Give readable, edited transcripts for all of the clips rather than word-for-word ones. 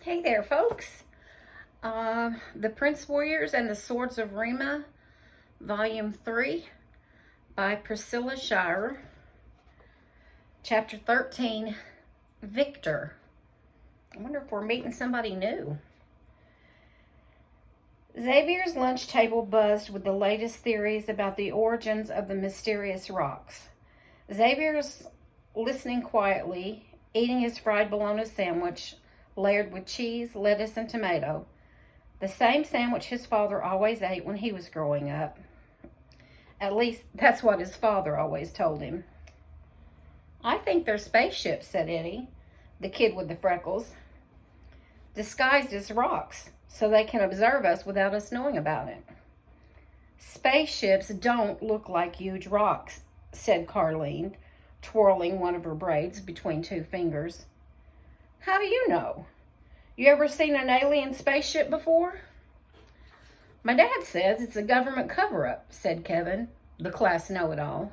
Hey there, folks. The Prince Warriors and the Swords of Rima, Volume 3 by Priscilla Shirer. Chapter 13, Victor. I wonder if we're meeting somebody new. Xavier's lunch table buzzed with the latest theories about the origins of the mysterious rocks. Xavier's listening quietly, eating his fried bologna sandwich layered with cheese, lettuce, and tomato. The same sandwich his father always ate when he was growing up. At least, that's what his father always told him. "I think they're spaceships," said Eddie, the kid with the freckles, "disguised as rocks, so they can observe us without us knowing about it." "Spaceships don't look like huge rocks," said Carlene, twirling one of her braids between two fingers. "How do you know? You ever seen an alien spaceship before?" "My dad says it's a government cover-up," said Kevin, the class know-it-all.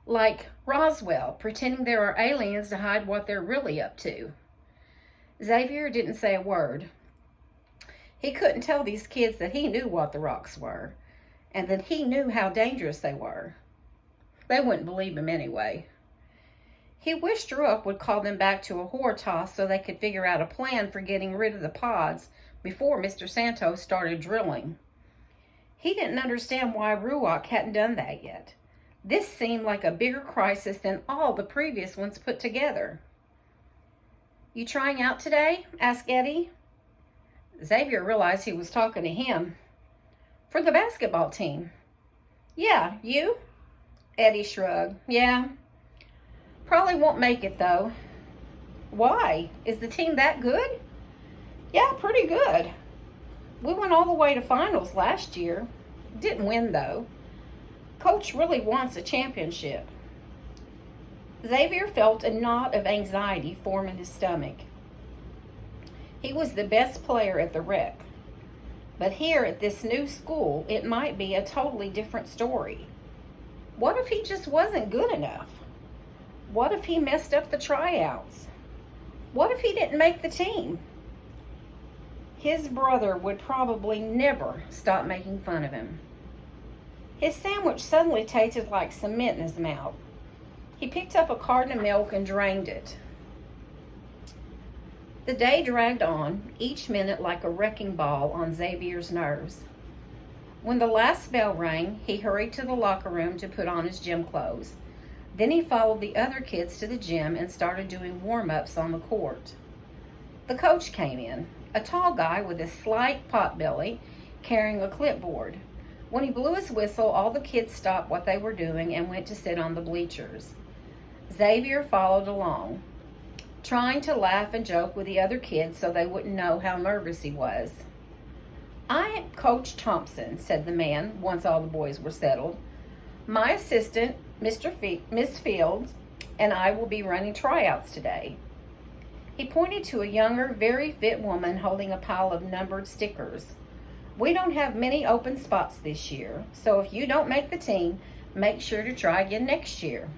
"Like Roswell, pretending there are aliens to hide what they're really up to." Xavier didn't say a word. He couldn't tell these kids that he knew what the rocks were, and that he knew how dangerous they were. They wouldn't believe him anyway. He wished Rupp would call them back to a horror toss so they could figure out a plan for getting rid of the pods before Mr. Santos started drilling. He didn't understand why Ruach hadn't done that yet. This seemed like a bigger crisis than all the previous ones put together. "You trying out today?" asked Eddie. Xavier realized he was talking to him. "For the basketball team." "Yeah, you?" Eddie shrugged. "Yeah. Probably won't make it, though." "Why? Is the team that good?" "Yeah, pretty good. We went all the way to finals last year. Didn't win, though. Coach really wants a championship." Xavier felt a knot of anxiety form in his stomach. He was the best player at the rec. But here at this new school, it might be a totally different story. What if he just wasn't good enough? What if he messed up the tryouts? What if he didn't make the team? His brother would probably never stop making fun of him. His sandwich suddenly tasted like cement in his mouth. He picked up a carton of milk and drained it. The day dragged on, each minute like a wrecking ball on Xavier's nerves. When the last bell rang, he hurried to the locker room to put on his gym clothes. Then he followed the other kids to the gym and started doing warm-ups on the court. The coach came in, a tall guy with a slight potbelly, carrying a clipboard. When he blew his whistle, all the kids stopped what they were doing and went to sit on the bleachers. Xavier followed along, trying to laugh and joke with the other kids so they wouldn't know how nervous he was. "I am Coach Thompson," said the man, once all the boys were settled. "My assistant, Miss Fields, and I will be running tryouts today." He pointed to a younger, very fit woman holding a pile of numbered stickers. "We don't have many open spots this year, so if you don't make the team, make sure to try again next year."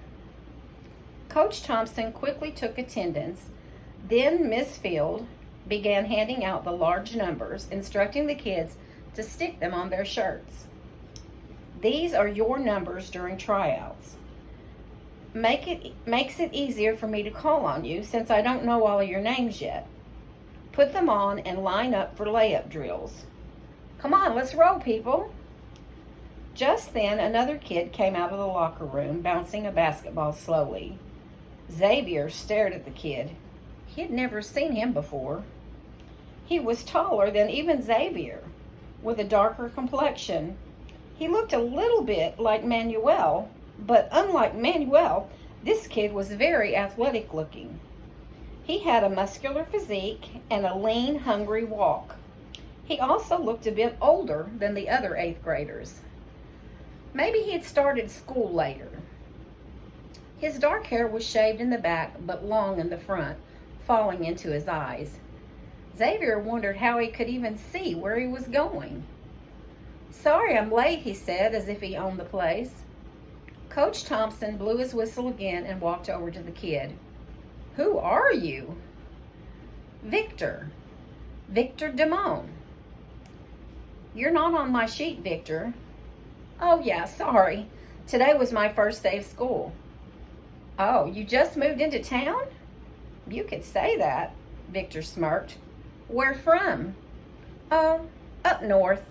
Coach Thompson quickly took attendance. Then Miss Field began handing out the large numbers, instructing the kids to stick them on their shirts. "These are your numbers during tryouts. Makes it easier for me to call on you since I don't know all of your names yet. Put them on and line up for layup drills. Come on, let's roll, people." Just then, another kid came out of the locker room, bouncing a basketball slowly. Xavier stared at the kid. He had never seen him before. He was taller than even Xavier, with a darker complexion. He looked a little bit like Manuel, but unlike Manuel, this kid was very athletic looking. He had a muscular physique and a lean, hungry walk. He also looked a bit older than the other 8th graders. Maybe he had started school later. His dark hair was shaved in the back, but long in the front, falling into his eyes. Xavier wondered how he could even see where he was going. "Sorry I'm late," he said, as if he owned the place. Coach Thompson blew his whistle again and walked over to the kid. "Who are you?" "Victor." Victor Damone. You're not on my sheet, Victor. Oh, yeah, sorry. Today was my first day of school. Oh, you just moved into town? You could say that, Victor smirked. Where from? Oh, up north.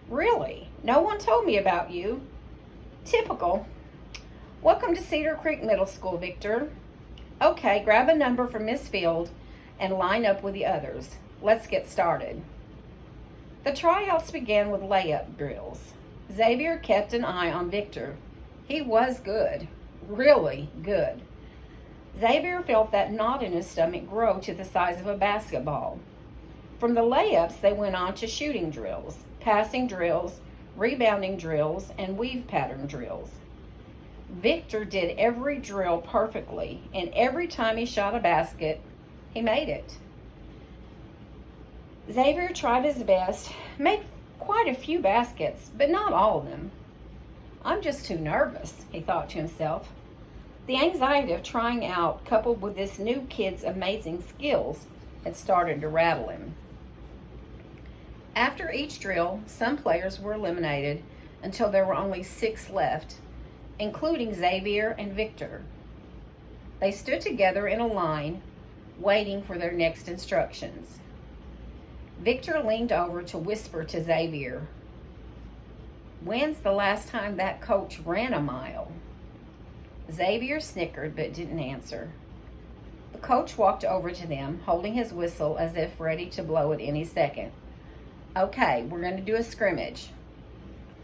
Really? No one told me about you. Typical. Welcome to Cedar Creek Middle School, Victor. Okay, grab a number from Miss Field and line up with the others. Let's get started. The tryouts began with layup drills. Xavier kept an eye on Victor. He was good, really good. Xavier felt that knot in his stomach grow to the size of a basketball. From the layups, they went on to shooting drills, passing drills, rebounding drills, and weave pattern drills. Victor did every drill perfectly, and every time he shot a basket, he made it. Xavier tried his best, made quite a few baskets, but not all of them. I'm just too nervous, he thought to himself. The anxiety of trying out, coupled with this new kid's amazing skills, had started to rattle him. After each drill, some players were eliminated until there were only 6 left, including Xavier and Victor. They stood together in a line, waiting for their next instructions. Victor leaned over to whisper to Xavier, "When's the last time that coach ran a mile?" Xavier snickered but didn't answer. The coach walked over to them, holding his whistle as if ready to blow at any second. "Okay, we're going to do a scrimmage.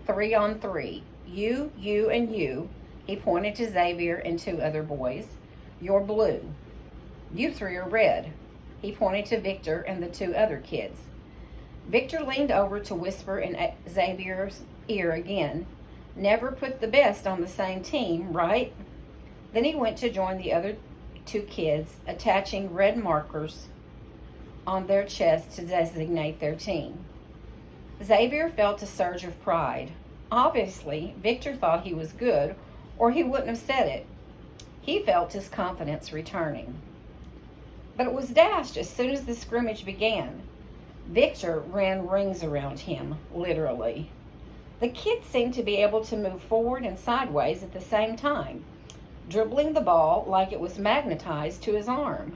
3 on 3. You, and you." He pointed to Xavier and 2 other boys. "You're blue. You 3 are red." He pointed to Victor and the 2 other kids. Victor leaned over to whisper in Xavier's ear again. "Never put the best on the same team, right?" Then he went to join the other 2 kids, attaching red markers on their chests to designate their team. Xavier felt a surge of pride. Obviously, Victor thought he was good, or he wouldn't have said it. He felt his confidence returning. But it was dashed as soon as the scrimmage began. Victor ran rings around him, literally. The kid seemed to be able to move forward and sideways at the same time, dribbling the ball like it was magnetized to his arm.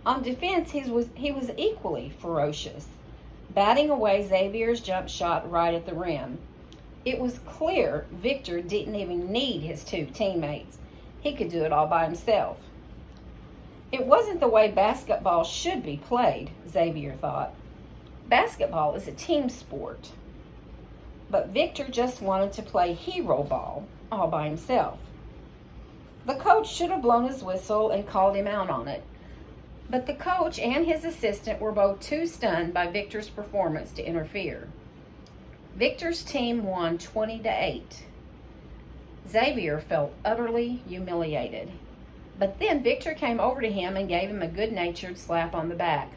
On defense, he was equally ferocious, batting away Xavier's jump shot right at the rim. It was clear Victor didn't even need his 2 teammates. He could do it all by himself. It wasn't the way basketball should be played, Xavier thought. Basketball is a team sport. But Victor just wanted to play hero ball all by himself. The coach should have blown his whistle and called him out on it. But the coach and his assistant were both too stunned by Victor's performance to interfere. Victor's team won 20-8. Xavier felt utterly humiliated. But then Victor came over to him and gave him a good-natured slap on the back.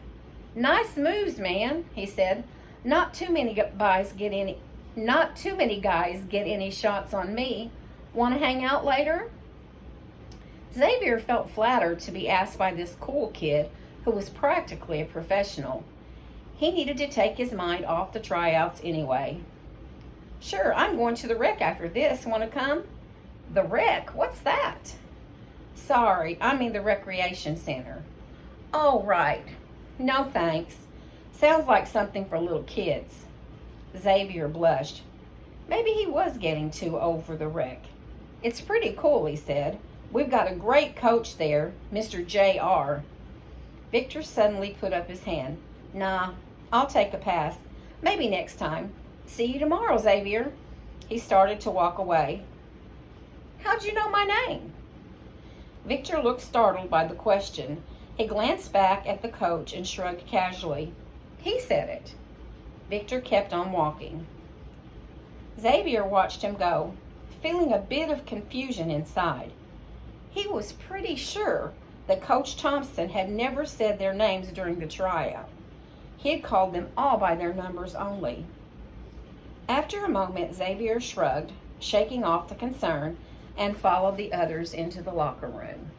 "Nice moves, man," he said. Not too many guys get any shots on me. Want to hang out later?" Xavier felt flattered to be asked by this cool kid who was practically a professional. He needed to take his mind off the tryouts anyway. "Sure, I'm going to the rec after this. Want to come?" "The rec? What's that?" "Sorry, I mean the recreation center." "Oh, right. No, thanks. Sounds like something for little kids." Xavier blushed. Maybe he was getting too old for the rec. "It's pretty cool," he said. "We've got a great coach there, Mr. J.R. Victor suddenly put up his hand. "Nah, I'll take a pass. Maybe next time. See you tomorrow, Xavier." He started to walk away. "How'd you know my name?" Victor looked startled by the question. He glanced back at the coach and shrugged casually. "He said it." Victor kept on walking. Xavier watched him go, feeling a bit of confusion inside. He was pretty sure that Coach Thompson had never said their names during the tryout. He had called them all by their numbers only. After a moment, Xavier shrugged, shaking off the concern, and followed the others into the locker room.